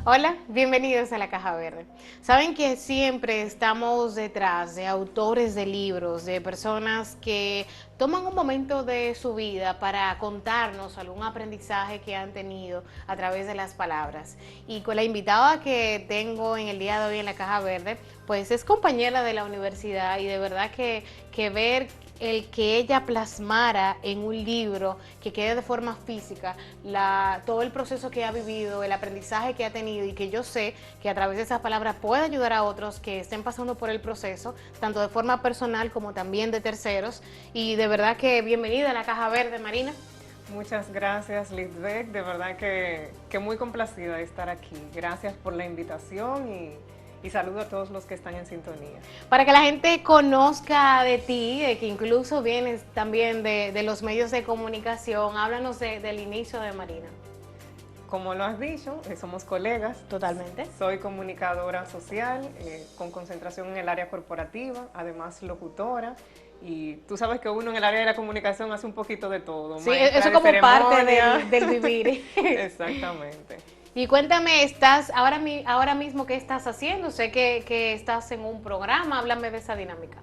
Hola, bienvenidos a la Caja Verde. Saben que siempre estamos detrás de autores de libros, de personas que toman un momento de su vida para contarnos algún aprendizaje que han tenido a través de las palabras. Y con la invitada que tengo en el día de hoy en la Caja Verde, pues es compañera de la universidad y de verdad que ver el que ella plasmara en un libro que quede de forma física todo el proceso que ha vivido, el aprendizaje que ha tenido y que yo sé que a través de esas palabras puede ayudar a otros que estén pasando por el proceso, tanto de forma personal como también de terceros. Y de verdad que bienvenida a la Caja Verde, Marina. Muchas gracias, Lisbeth. De verdad que muy complacida de estar aquí. Gracias por la invitación y saludo a todos los que están en sintonía. Para que la gente conozca de ti, de que incluso vienes también de los medios de comunicación, háblanos del inicio de Marina. Como lo has dicho, somos colegas. Totalmente. Soy comunicadora social con concentración en el área corporativa, además locutora. Y tú sabes que uno en el área de la comunicación hace un poquito de todo. Sí, Maestra eso de como parte ceremonia. del vivir. Exactamente. Y cuéntame, ahora mismo qué estás haciendo? Sé que estás en un programa, háblame de esa dinámica.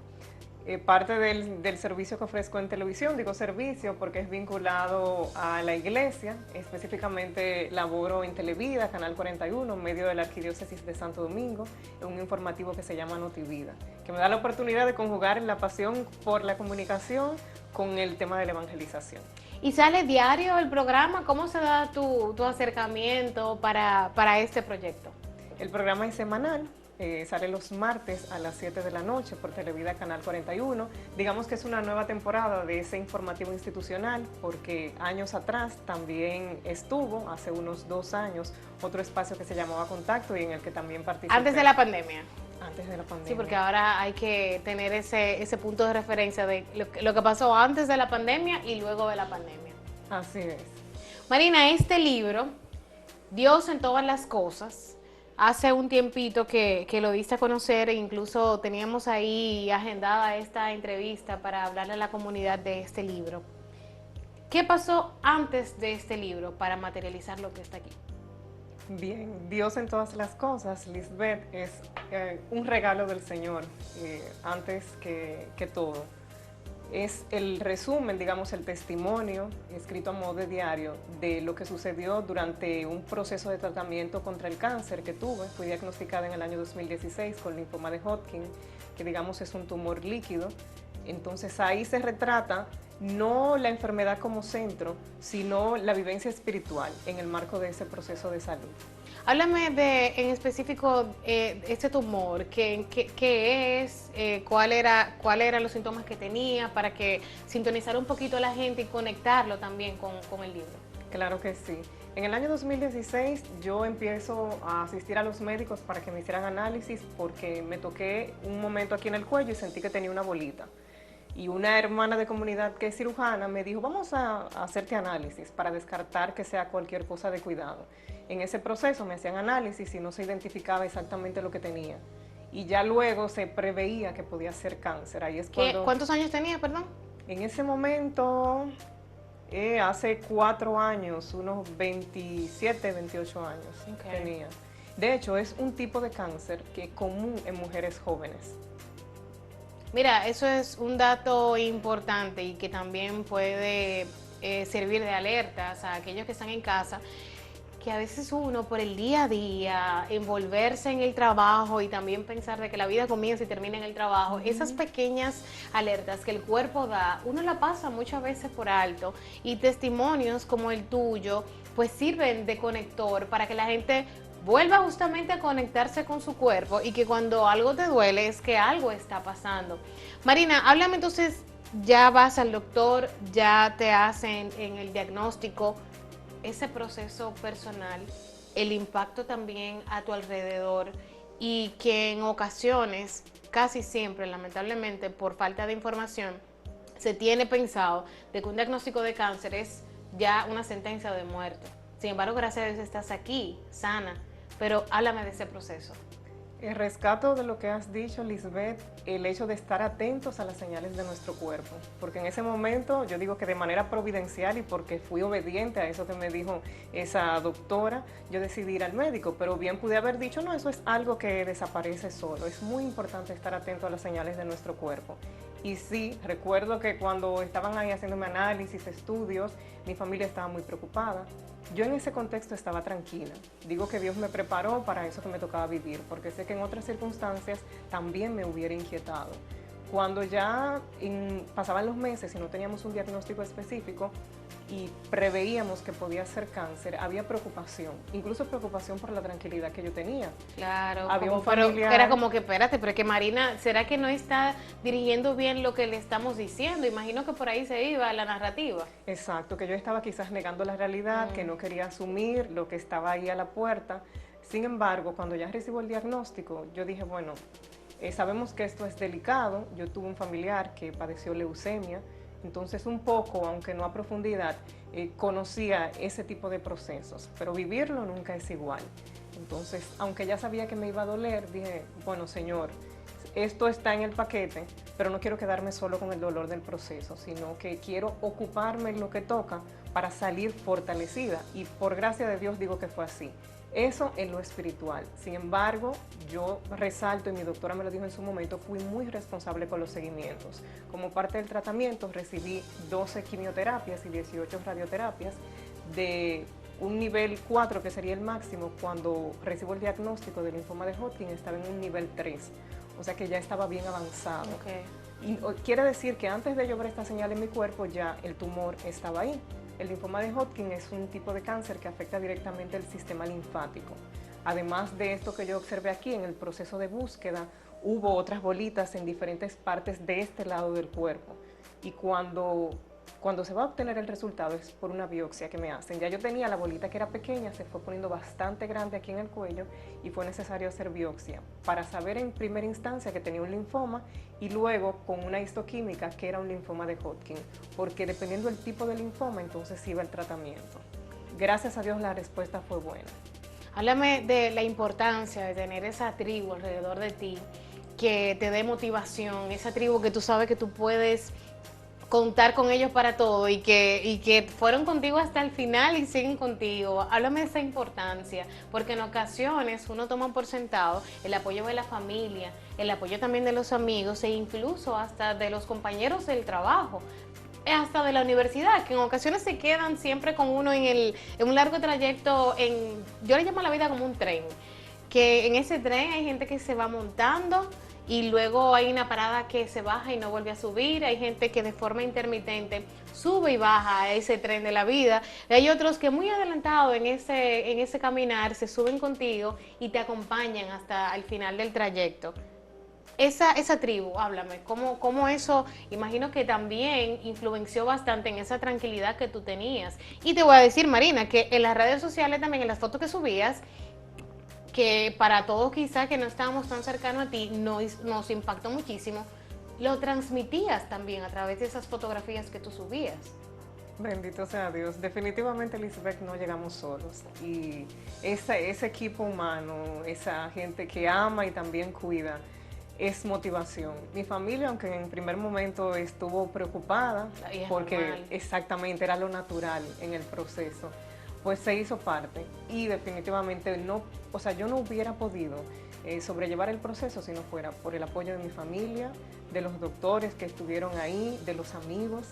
Parte del servicio que ofrezco en televisión, digo servicio porque es vinculado a la iglesia, específicamente laboro en Televida, Canal 41, en medio de la Arquidiócesis de Santo Domingo, en un informativo que se llama Notivida, que me da la oportunidad de conjugar la pasión por la comunicación con el tema de la evangelización. ¿Y sale diario el programa? ¿Cómo se da tu acercamiento para este proyecto? El programa es semanal. Sale los martes a las 7 de la noche por Televida Canal 41. Digamos que es una nueva temporada de ese informativo institucional porque años atrás también estuvo, hace unos 2 años, otro espacio que se llamaba Contacto y en el que también participé. Antes de la pandemia. Antes de la pandemia. Sí, porque ahora hay que tener ese punto de referencia de lo que pasó antes de la pandemia y luego de la pandemia. Así es. Marina, este libro, Dios en todas las cosas, hace un tiempito que lo diste a conocer e incluso teníamos ahí agendada esta entrevista para hablarle a la comunidad de este libro. ¿Qué pasó antes de este libro para materializar lo que está aquí? Bien, Dios en todas las cosas, Lisbeth, es un regalo del Señor antes que todo. Es el resumen, digamos, el testimonio escrito a modo de diario de lo que sucedió durante un proceso de tratamiento contra el cáncer que tuve. Fui diagnosticada en el año 2016 con linfoma de Hodgkin, que digamos es un tumor líquido. Entonces ahí se retrata no la enfermedad como centro, sino la vivencia espiritual en el marco de ese proceso de salud. Háblame en específico este tumor, qué es, cuáles eran los síntomas que tenía, para que sintonizara un poquito a la gente y conectarlo también con el libro. Claro que sí. En el año 2016 yo empiezo a asistir a los médicos para que me hicieran análisis porque me toqué un momento aquí en el cuello y sentí que tenía una bolita. Y una hermana de comunidad que es cirujana me dijo, vamos a hacerte análisis para descartar que sea cualquier cosa de cuidado. En ese proceso me hacían análisis y no se identificaba exactamente lo que tenía. Y ya luego se preveía que podía ser cáncer. Ahí es cuando, ¿Cuántos años tenía, perdón? en ese momento, hace 4 años, unos 27, 28 años tenía. De hecho, es un tipo de cáncer que es común en mujeres jóvenes. Mira, eso es un dato importante y que también puede servir de alertas a aquellos que están en casa, que a veces uno por el día a día, envolverse en el trabajo y también pensar de que la vida comienza y termina en el trabajo, esas pequeñas alertas que el cuerpo da, uno la pasa muchas veces por alto y testimonios como el tuyo pues sirven de conector para que la gente vuelva justamente a conectarse con su cuerpo y que cuando algo te duele es que algo está pasando. Marina, háblame entonces, ya vas al doctor, ya te hacen en el diagnóstico, ese proceso personal, el impacto también a tu alrededor y que en ocasiones, casi siempre, lamentablemente, por falta de información, se tiene pensado de que un diagnóstico de cáncer es ya una sentencia de muerte. Sin embargo, gracias a Dios estás aquí, sana, pero háblame de ese proceso. Rescato de lo que has dicho, Lisbeth, el hecho de estar atentos a las señales de nuestro cuerpo, porque en ese momento yo digo que de manera providencial y porque fui obediente a eso que me dijo esa doctora, yo decidí ir al médico, pero bien pude haber dicho, no, eso es algo que desaparece solo. Es muy importante estar atento a las señales de nuestro cuerpo. Y sí, recuerdo que cuando estaban ahí haciéndome análisis, estudios, mi familia estaba muy preocupada. Yo en ese contexto estaba tranquila. Digo que Dios me preparó para eso que me tocaba vivir, porque sé que en otras circunstancias también me hubiera inquietado. Cuando ya pasaban los meses y no teníamos un diagnóstico específico y preveíamos que podía ser cáncer, había preocupación, incluso preocupación por la tranquilidad que yo tenía. Claro, Había un pero familiar, era como que espérate, pero es que Marina, ¿será que no está dirigiendo bien lo que le estamos diciendo? Imagino que por ahí se iba la narrativa. exacto, que yo estaba quizás negando la realidad, que no quería asumir lo que estaba ahí a la puerta. Sin embargo, cuando ya recibo el diagnóstico, yo dije, bueno, sabemos que esto es delicado. Yo tuve un familiar que padeció leucemia, entonces un poco, aunque no a profundidad, conocía ese tipo de procesos, pero vivirlo nunca es igual. Entonces, aunque ya sabía que me iba a doler, dije, bueno, Señor, esto está en el paquete, pero no quiero quedarme solo con el dolor del proceso, sino que quiero ocuparme en lo que toca para salir fortalecida. Y por gracia de Dios digo que fue así. Eso en lo espiritual. Sin embargo, yo resalto, y mi doctora me lo dijo en su momento, fui muy responsable con los seguimientos. Como parte del tratamiento recibí 12 quimioterapias y 18 radioterapias de un nivel 4, que sería el máximo. Cuando recibo el diagnóstico del linfoma de Hodgkin estaba en un nivel 3, o sea que ya estaba bien avanzado. Okay. Y quiere decir que antes de yo ver esta señal en mi cuerpo ya el tumor estaba ahí. El linfoma de Hodgkin es un tipo de cáncer que afecta directamente el sistema linfático. Además de esto que yo observé aquí, en el proceso de búsqueda, hubo otras bolitas en diferentes partes de este lado del cuerpo. Y cuando se va a obtener el resultado es por una biopsia que me hacen. Ya yo tenía la bolita que era pequeña, se fue poniendo bastante grande aquí en el cuello y fue necesario hacer biopsia para saber en primera instancia que tenía un linfoma y luego con una histoquímica que era un linfoma de Hodgkin, porque dependiendo del tipo de linfoma entonces iba el tratamiento. Gracias a Dios la respuesta fue buena. Háblame de la importancia de tener esa tribu alrededor de ti que te dé motivación, esa tribu que tú sabes que tú puedes contar con ellos para todo y que fueron contigo hasta el final y siguen contigo. Háblame de esa importancia, porque en ocasiones uno toma por sentado el apoyo de la familia, el apoyo también de los amigos e incluso hasta de los compañeros del trabajo, hasta de la universidad, que en ocasiones se quedan siempre con uno en un largo trayecto, yo le llamo a la vida como un tren, que en ese tren hay gente que se va montando y luego hay una parada que se baja y no vuelve a subir, hay gente que de forma intermitente sube y baja a ese tren de la vida, y hay otros que muy adelantados en ese caminar se suben contigo y te acompañan hasta el final del trayecto. Esa tribu, háblame, ¿cómo eso, imagino que también influenció bastante en esa tranquilidad que tú tenías? Y te voy a decir, Marina, que en las redes sociales también, en las fotos que subías, que para todos quizá que no estábamos tan cercanos a ti, nos impactó muchísimo, lo transmitías también a través de esas fotografías que tú subías. Bendito sea Dios. Definitivamente, Lisbeth, no llegamos solos. Y ese equipo humano, esa gente que ama y también cuida, es motivación. Mi familia, aunque en primer momento estuvo preocupada, porque normal. Exactamente era lo natural en el proceso, pues se hizo parte. Y definitivamente no, o sea, yo no hubiera podido sobrellevar el proceso si no fuera por el apoyo de mi familia, de los doctores que estuvieron ahí, de los amigos,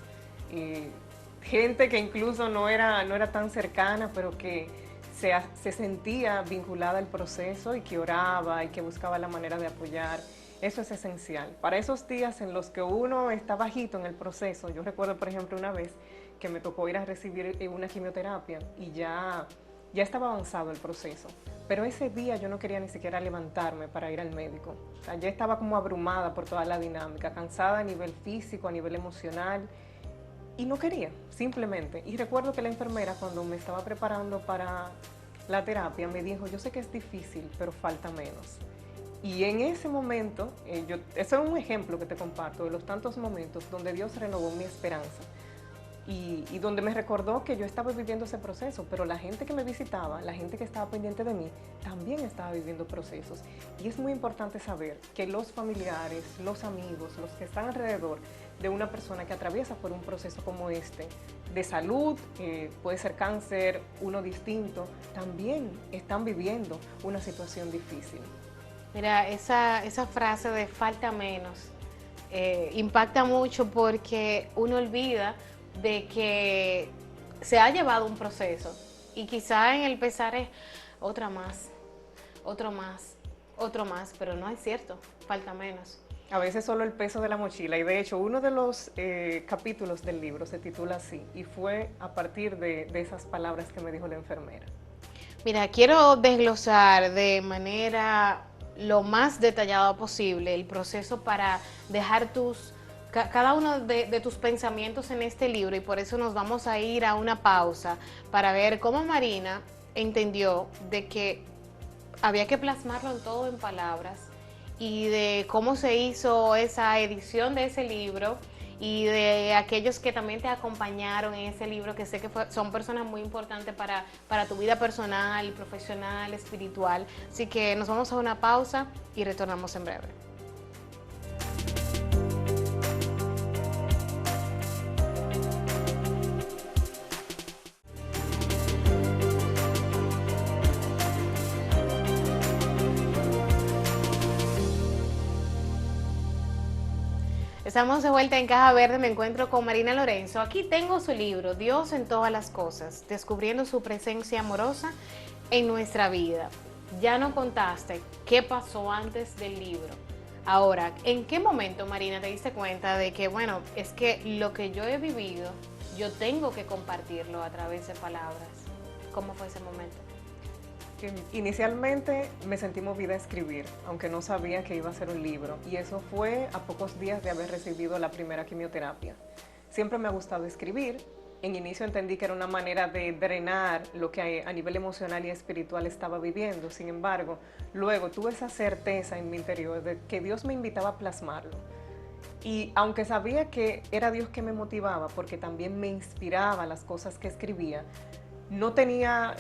gente que incluso no era tan cercana, pero que se sentía vinculada al proceso y que oraba y que buscaba la manera de apoyar. Eso es esencial. Para esos días en los que uno está bajito en el proceso, yo recuerdo, por ejemplo, una vez que me tocó ir a recibir una quimioterapia y ya estaba avanzado el proceso, pero ese día yo no quería ni siquiera levantarme para ir al médico. O sea, ya estaba como abrumada por toda la dinámica, cansada a nivel físico, a nivel emocional, y no quería, simplemente. Y recuerdo que la enfermera, cuando me estaba preparando para la terapia, me dijo, yo sé que es difícil, pero falta menos. Y en ese momento, eso es un ejemplo que te comparto de los tantos momentos donde Dios renovó mi esperanza. y donde me recordó que yo estaba viviendo ese proceso, pero la gente que me visitaba, la gente que estaba pendiente de mí, también estaba viviendo procesos. Y es muy importante saber que los familiares, los amigos, los que están alrededor de una persona que atraviesa por un proceso como este, de salud, puede ser cáncer, uno distinto, también están viviendo una situación difícil. Mira, esa frase de falta menos impacta mucho porque uno olvida de que se ha llevado un proceso y quizá en el pesar es otra más, otro más, otro más, pero no es cierto, falta menos. A veces solo el peso de la mochila, y de hecho uno de los capítulos del libro se titula así, y fue a partir de esas palabras que me dijo la enfermera. Mira, quiero desglosar de manera lo más detallada posible el proceso para dejar cada uno de tus pensamientos en este libro, y por eso nos vamos a ir a una pausa para ver cómo Marina entendió de que había que plasmarlo en todo en palabras y de cómo se hizo esa edición de ese libro y de aquellos que también te acompañaron en ese libro, que sé que son personas muy importantes para tu vida personal, profesional, espiritual. Así que nos vamos a una pausa y retornamos en breve. Estamos de vuelta en Caja Verde, me encuentro con Marina Lorenzo. Aquí tengo su libro, Dios en todas las cosas, descubriendo su presencia amorosa en nuestra vida. Ya nos contaste qué pasó antes del libro. Ahora, ¿en qué momento, Marina, te diste cuenta de que, bueno, es que lo que yo he vivido, yo tengo que compartirlo a través de palabras? ¿Cómo fue ese momento? Inicialmente me sentí movida a escribir, aunque no sabía que iba a ser un libro, y eso fue a pocos días de haber recibido la primera quimioterapia. Siempre me ha gustado escribir. En inicio entendí que era una manera de drenar lo que a nivel emocional y espiritual estaba viviendo. Sin embargo, luego tuve esa certeza en mi interior de que Dios me invitaba a plasmarlo. Y aunque sabía que era Dios que me motivaba, porque también me inspiraba las cosas que escribía, no tenía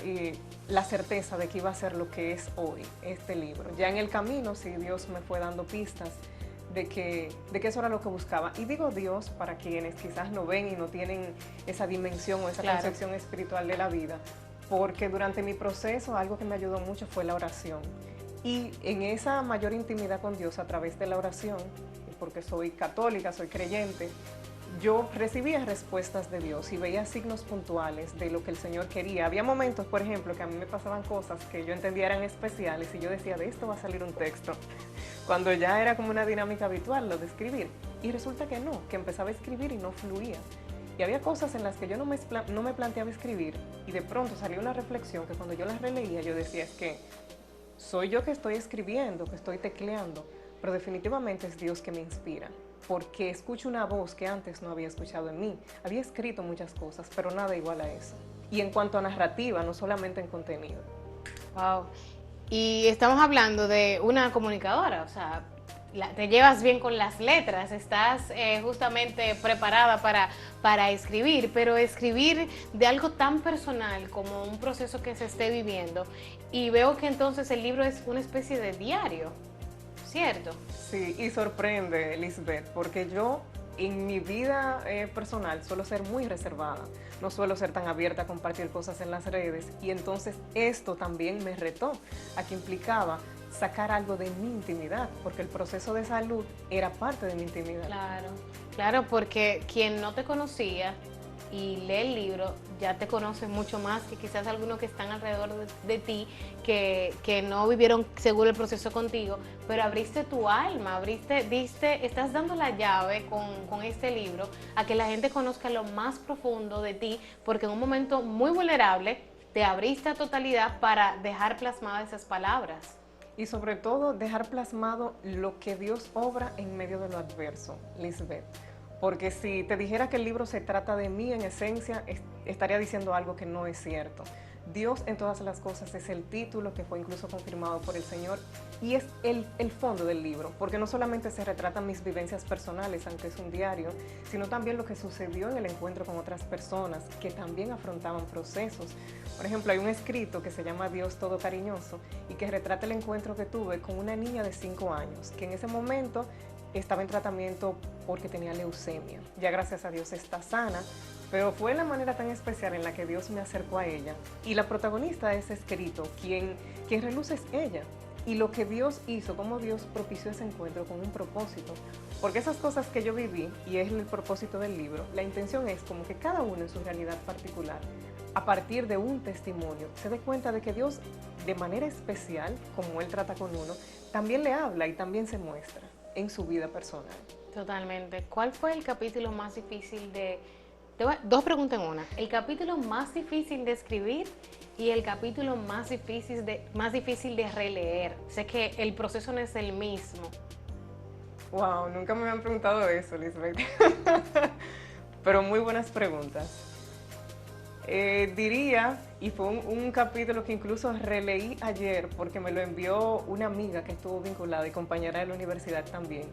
la certeza de que iba a ser lo que es hoy este libro. Ya en el camino, sí, Dios me fue dando pistas de que eso era lo que buscaba. Y digo Dios para quienes quizás no ven y no tienen esa dimensión o esa concepción espiritual de la vida, porque durante mi proceso algo que me ayudó mucho fue la oración. Y en esa mayor intimidad con Dios a través de la oración, porque soy católica, soy creyente, yo recibía respuestas de Dios y veía signos puntuales de lo que el Señor quería. Había momentos, por ejemplo, que a mí me pasaban cosas que yo entendía eran especiales y yo decía, de esto va a salir un texto, cuando ya era como una dinámica habitual lo de escribir. Y resulta que no, que empezaba a escribir y no fluía. Y había cosas en las que yo no me planteaba escribir, y de pronto salió una reflexión que cuando yo las releía yo decía, es que soy yo que estoy escribiendo, que estoy tecleando, pero definitivamente es Dios que me inspira, porque escucho una voz que antes no había escuchado en mí. Había escrito muchas cosas, pero nada igual a eso. Y en cuanto a narrativa, no solamente en contenido. Wow. Y estamos hablando de una comunicadora, o sea, te llevas bien con las letras, estás justamente preparada para escribir, pero escribir de algo tan personal como un proceso que se esté viviendo. Y veo que entonces el libro es una especie de diario, ¿cierto? Sí, y sorprende, Lisbeth, porque yo en mi vida personal suelo ser muy reservada, no suelo ser tan abierta a compartir cosas en las redes, y entonces esto también me retó a que implicaba sacar algo de mi intimidad, porque el proceso de salud era parte de mi intimidad. Claro, claro, porque quien no te conocía y lee el libro ya te conoce mucho más que quizás algunos que están alrededor de ti que no vivieron seguro el proceso contigo, pero abriste tu alma, estás dando la llave con este libro a que la gente conozca lo más profundo de ti, porque en un momento muy vulnerable te abriste a totalidad para dejar plasmadas esas palabras. Y sobre todo dejar plasmado lo que Dios obra en medio de lo adverso, Lisbeth. Porque si te dijera que el libro se trata de mí en esencia, estaría diciendo algo que no es cierto. Dios en todas las cosas es el título que fue incluso confirmado por el Señor y es el fondo del libro, porque no solamente se retratan mis vivencias personales, aunque es un diario, sino también lo que sucedió en el encuentro con otras personas que también afrontaban procesos. Por ejemplo, hay un escrito que se llama Dios todo cariñoso y que retrata el encuentro que tuve con una niña de 5 años, que en ese momento estaba en tratamiento porque tenía leucemia. Ya gracias a Dios está sana, pero fue la manera tan especial en la que Dios me acercó a ella. Y la protagonista de ese escrito, quien reluce es ella. Y lo que Dios hizo, cómo Dios propició ese encuentro con un propósito. Porque esas cosas que yo viví, y es el propósito del libro, la intención es como que cada uno en su realidad particular, a partir de un testimonio, se dé cuenta de que Dios, de manera especial, como Él trata con uno, también le habla y también se muestra en su vida personal. Totalmente. ¿Cuál fue el capítulo más difícil dos preguntas en una? El capítulo más difícil de escribir y el capítulo más difícil de releer. Sé que el proceso no es el mismo. Wow, nunca me habían preguntado eso, Lisbeth. Pero muy buenas preguntas. Diría, y fue un capítulo que incluso releí ayer porque me lo envió una amiga que estuvo vinculada y compañera de la universidad también.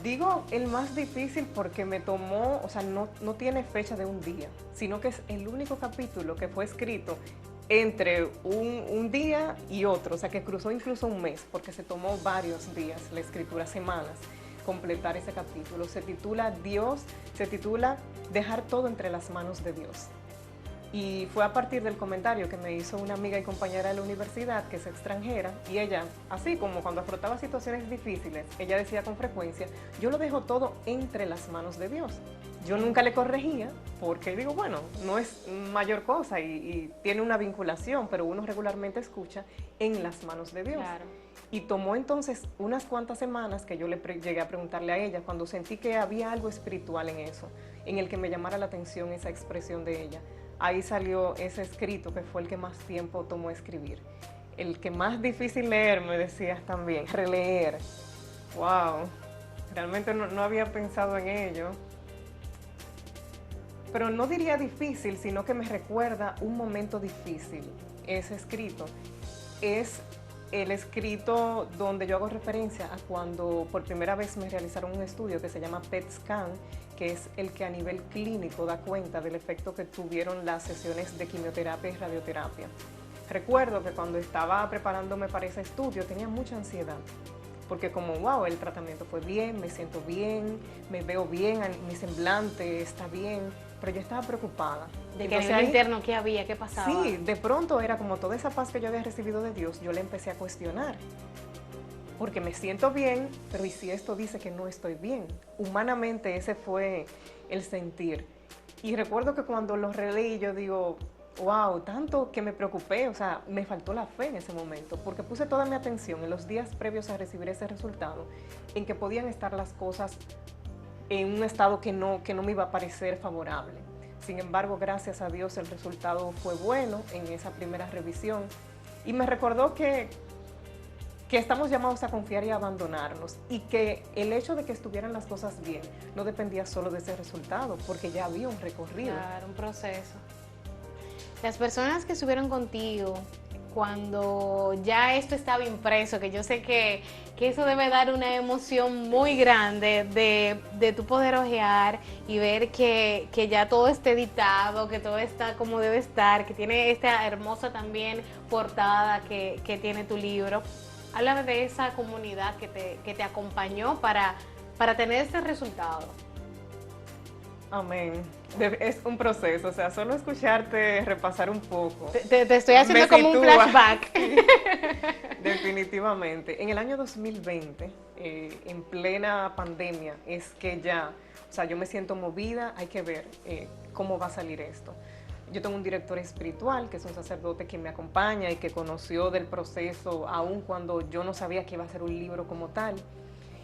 Digo el más difícil porque me tomó, o sea, no tiene fecha de un día, sino que es el único capítulo que fue escrito entre un día y otro, o sea, que cruzó incluso un mes, porque se tomó varios días, la escritura, semanas, completar ese capítulo. Se titula Dejar todo entre las manos de Dios. Y fue a partir del comentario que me hizo una amiga y compañera de la universidad que es extranjera y ella, así como cuando afrontaba situaciones difíciles, ella decía con frecuencia, yo lo dejo todo entre las manos de Dios. Yo nunca le corregía porque digo, bueno, no es mayor cosa y tiene una vinculación, pero uno regularmente escucha en las manos de Dios. Claro. Y tomó entonces unas cuantas semanas que yo llegué a preguntarle a ella cuando sentí que había algo espiritual en eso, en el que me llamara la atención esa expresión de ella. Ahí salió ese escrito que fue el que más tiempo tomó escribir. El que más difícil leer, me decías también, releer. Wow, realmente no había pensado en ello. Pero no diría difícil, sino que me recuerda un momento difícil. Ese escrito es el escrito donde yo hago referencia a cuando por primera vez me realizaron un estudio que se llama PET scan, que es el que a nivel clínico da cuenta del efecto que tuvieron las sesiones de quimioterapia y radioterapia. Recuerdo que cuando estaba preparándome para ese estudio tenía mucha ansiedad, porque como wow, el tratamiento fue bien, me siento bien, me veo bien, mi semblante está bien, pero yo estaba preocupada. De que a nivel interno, ¿qué había? ¿Qué pasaba? Sí, de pronto era como toda esa paz que yo había recibido de Dios, yo la empecé a cuestionar. Porque me siento bien, pero ¿y si esto dice que no estoy bien? Humanamente ese fue el sentir. Y recuerdo que cuando lo releí yo digo, wow, tanto que me preocupé, o sea, me faltó la fe en ese momento, porque puse toda mi atención en los días previos a recibir ese resultado, en que podían estar las cosas en un estado que no me iba a parecer favorable. Sin embargo, gracias a Dios el resultado fue bueno en esa primera revisión y me recordó que estamos llamados a confiar y a abandonarnos y que el hecho de que estuvieran las cosas bien no dependía solo de ese resultado, porque ya había un recorrido. Claro, un proceso. Las personas que estuvieron contigo cuando ya esto estaba impreso, que yo sé que eso debe dar una emoción muy grande de tu poder ojear y ver que ya todo está editado, que todo está como debe estar, que tiene esta hermosa también portada que tiene tu libro. Háblame de esa comunidad que te acompañó para tener este resultado. Amén. Es un proceso, o sea, solo escucharte repasar un poco. Te estoy haciendo como un flashback. Definitivamente. En el año 2020, en plena pandemia, es que ya, o sea, yo me siento movida, hay que ver cómo va a salir esto. Yo tengo un director espiritual, que es un sacerdote que me acompaña y que conoció del proceso aun cuando yo no sabía que iba a ser un libro como tal.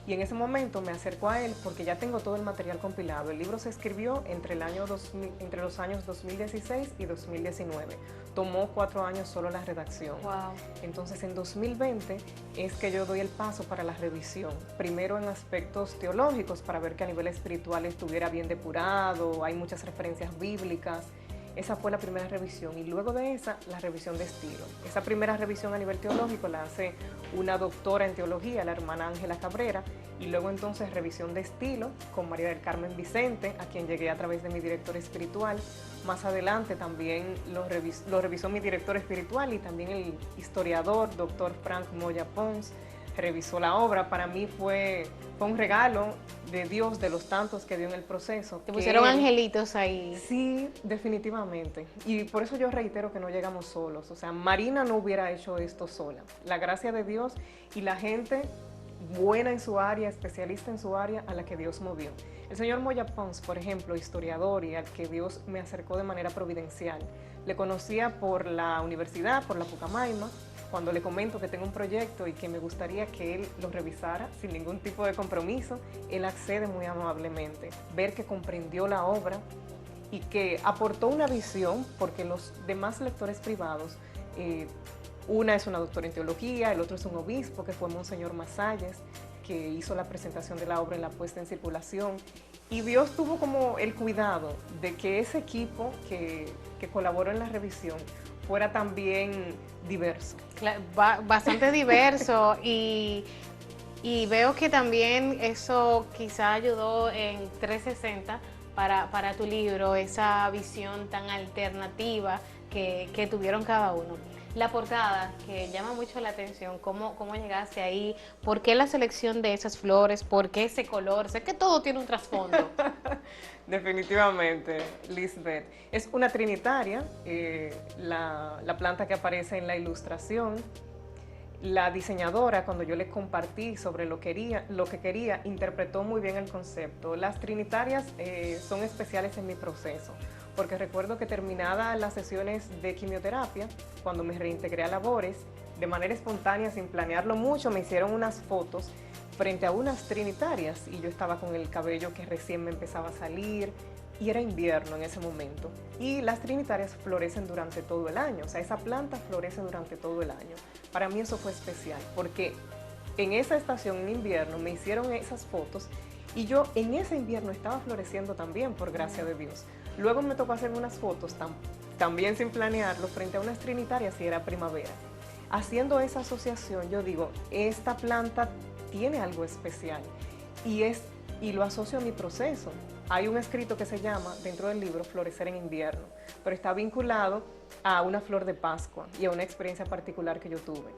Y en ese momento me acerco a él porque ya tengo todo el material compilado. El libro se escribió entre los años 2016 y 2019. Tomó 4 años solo la redacción. Wow. Entonces en 2020 es que yo doy el paso para la revisión. Primero en aspectos teológicos para ver que a nivel espiritual estuviera bien depurado, hay muchas referencias bíblicas. Esa fue la primera revisión y luego de esa, la revisión de estilo. Esa primera revisión a nivel teológico la hace una doctora en teología, la hermana Ángela Cabrera, y luego entonces revisión de estilo con María del Carmen Vicente, a quien llegué a través de mi director espiritual. Más adelante también lo revisó mi director espiritual y también el historiador, doctor Frank Moya Pons, revisó la obra. Para mí fue un regalo de Dios, de los tantos que dio en el proceso. Te pusieron angelitos ahí. Sí, definitivamente. Y por eso yo reitero que no llegamos solos. O sea, Marina no hubiera hecho esto sola. La gracia de Dios y la gente buena en su área, especialista en su área, a la que Dios movió. El señor Moya Pons, por ejemplo, historiador y al que Dios me acercó de manera providencial. Le conocía por la universidad, por la Pucamaima. Cuando le comento que tengo un proyecto y que me gustaría que él lo revisara sin ningún tipo de compromiso, él accede muy amablemente. Ver que comprendió la obra y que aportó una visión, porque los demás lectores privados, una es una doctora en teología, el otro es un obispo, que fue Monseñor Masalles, que hizo la presentación de la obra en la puesta en circulación. Y Dios tuvo como el cuidado de que ese equipo que colaboró en la revisión fuera también diverso. Bastante diverso y veo que también eso quizá ayudó en 360 para tu libro, esa visión tan alternativa que tuvieron cada uno. La portada, que llama mucho la atención, ¿cómo llegaste ahí? ¿Por qué la selección de esas flores? ¿Por qué ese color? Sé que todo tiene un trasfondo. Definitivamente, Lisbeth. Es una trinitaria, la planta que aparece en la ilustración. La diseñadora, cuando yo le compartí sobre lo que quería, interpretó muy bien el concepto. Las trinitarias son especiales en mi proceso, porque recuerdo que terminadas las sesiones de quimioterapia, cuando me reintegré a labores, de manera espontánea, sin planearlo mucho, me hicieron unas fotos frente a unas trinitarias y yo estaba con el cabello que recién me empezaba a salir y era invierno en ese momento. Y las trinitarias florecen durante todo el año, o sea, esa planta florece durante todo el año. Para mí eso fue especial porque en esa estación, en invierno, me hicieron esas fotos y yo en ese invierno estaba floreciendo también, por gracia de Dios. Luego me tocó hacer unas fotos también sin planearlo frente a unas trinitarias y era primavera. Haciendo esa asociación, yo digo, esta planta tiene algo especial y lo asocio a mi proceso. Hay un escrito que se llama, dentro del libro, Florecer en invierno, pero está vinculado a una flor de Pascua y a una experiencia particular que yo tuve.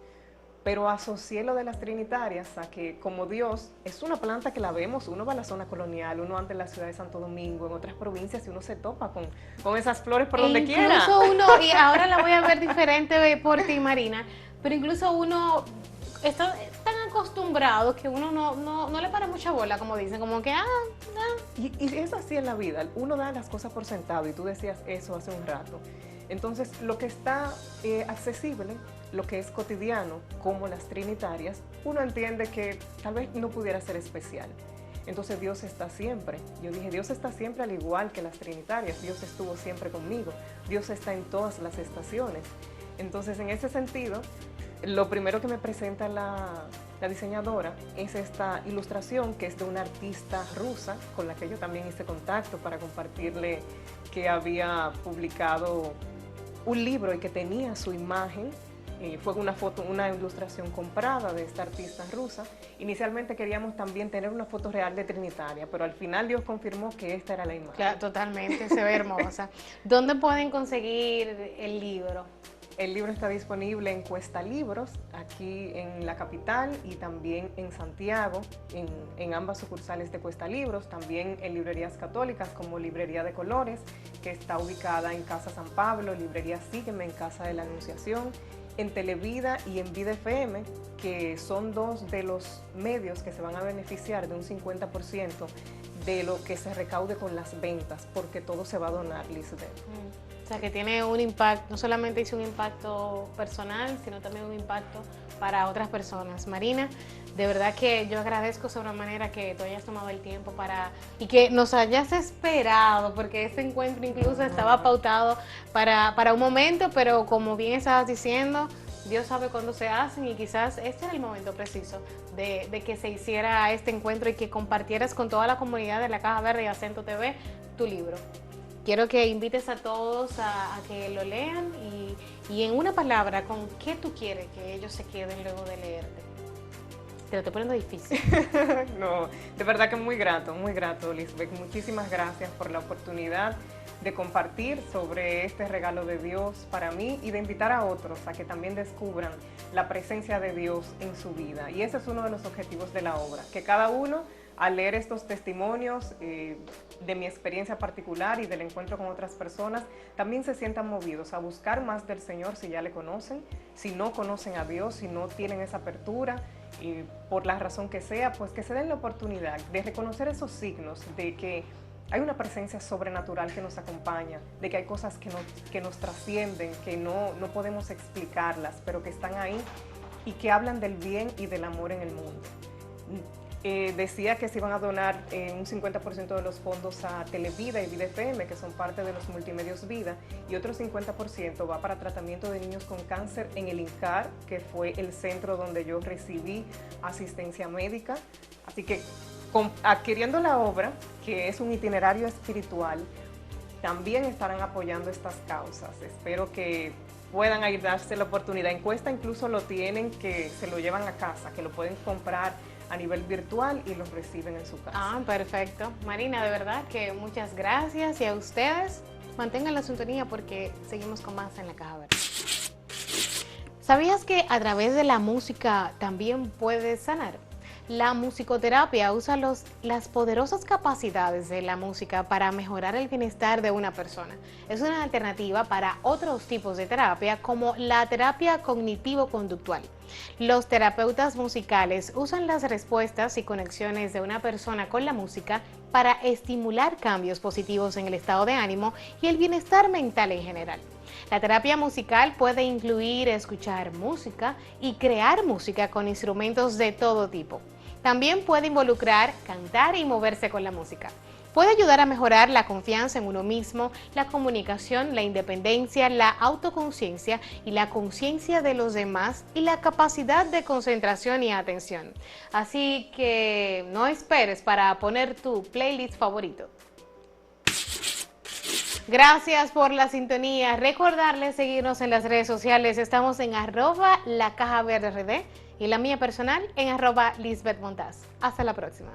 Pero asocié lo de las trinitarias a que como Dios es una planta que la vemos, uno va a la zona colonial, uno anda en la ciudad de Santo Domingo, en otras provincias y uno se topa con esas flores por donde quiera. Incluso uno, y ahora la voy a ver diferente por ti, Marina, pero incluso uno está tan acostumbrado que uno no le para mucha bola, como dicen, como que Y es así en la vida, uno da las cosas por sentado y tú decías eso hace un rato. Entonces lo que está accesible, lo que es cotidiano, como las trinitarias, uno entiende que tal vez no pudiera ser especial. Entonces Dios está siempre. Yo dije, Dios está siempre al igual que las trinitarias. Dios estuvo siempre conmigo. Dios está en todas las estaciones. Entonces, en ese sentido, lo primero que me presenta la diseñadora es esta ilustración que es de una artista rusa con la que yo también hice contacto para compartirle que había publicado un libro y que tenía su imagen. Fue una ilustración comprada de esta artista rusa. Inicialmente queríamos también tener una foto real de Trinitaria, pero al final Dios confirmó que esta era la imagen. Claro, totalmente, se ve hermosa. ¿Dónde pueden conseguir el libro? El libro está disponible en Cuesta Libros, aquí en la capital y también en Santiago, en ambas sucursales de Cuesta Libros, también en librerías católicas como Librería de Colores, que está ubicada en Casa San Pablo, Librería Sígueme en Casa de la Anunciación, en Televida y en Vida FM, que son dos de los medios que se van a beneficiar de un 50% de lo que se recaude con las ventas, porque todo se va a donar, Lisbeth. O sea, que tiene un impacto, no solamente hizo un impacto personal, sino también un impacto para otras personas. Marina, de verdad que yo agradezco sobremanera que tú hayas tomado el tiempo y que nos hayas esperado, porque este encuentro incluso estaba pautado para un momento, pero como bien estabas diciendo, Dios sabe cuándo se hacen y quizás este era el momento preciso de que se hiciera este encuentro y que compartieras con toda la comunidad de la Caja Verde y Acento TV tu libro. quiero que invites a todos a que lo lean y en una palabra, ¿con qué tú quieres que ellos se queden luego de leerte? Te lo estoy poniendo difícil. No, de verdad que muy grato, Lisbeth. Muchísimas gracias por la oportunidad de compartir sobre este regalo de Dios para mí y de invitar a otros a que también descubran la presencia de Dios en su vida. Y ese es uno de los objetivos de la obra, que cada uno, al leer estos testimonios de mi experiencia particular y del encuentro con otras personas, también se sientan movidos a buscar más del Señor si ya le conocen, si no conocen a Dios, si no tienen esa apertura, por la razón que sea, pues que se den la oportunidad de reconocer esos signos de que hay una presencia sobrenatural que nos acompaña, de que hay cosas que nos trascienden, que no podemos explicarlas, pero que están ahí y que hablan del bien y del amor en el mundo. Decía que se iban a donar un 50% de los fondos a Televida y Vida FM, que son parte de los multimedios Vida, y otro 50% va para tratamiento de niños con cáncer en el INCAR, que fue el centro donde yo recibí asistencia médica. Así que adquiriendo la obra, que es un itinerario espiritual, también estarán apoyando estas causas. Espero que puedan ahí darse la oportunidad. En Cuesta incluso lo tienen, que se lo llevan a casa, que lo pueden comprar a nivel virtual y los reciben en su casa. Ah, perfecto. Marina, de verdad que muchas gracias y a ustedes mantengan la sintonía porque seguimos con más en La Caja Verde. ¿Sabías que a través de la música también puedes sanar? La musicoterapia usa las poderosas capacidades de la música para mejorar el bienestar de una persona. Es una alternativa para otros tipos de terapia como la terapia cognitivo-conductual. Los terapeutas musicales usan las respuestas y conexiones de una persona con la música para estimular cambios positivos en el estado de ánimo y el bienestar mental en general. La terapia musical puede incluir escuchar música y crear música con instrumentos de todo tipo. También puede involucrar cantar y moverse con la música. Puede ayudar a mejorar la confianza en uno mismo, la comunicación, la independencia, la autoconciencia y la conciencia de los demás y la capacidad de concentración y atención. Así que no esperes para poner tu playlist favorito. Gracias por la sintonía. Recordarles seguirnos en las redes sociales. Estamos en @lacajaverderd y la mía personal en @lisbethmontaz. Hasta la próxima.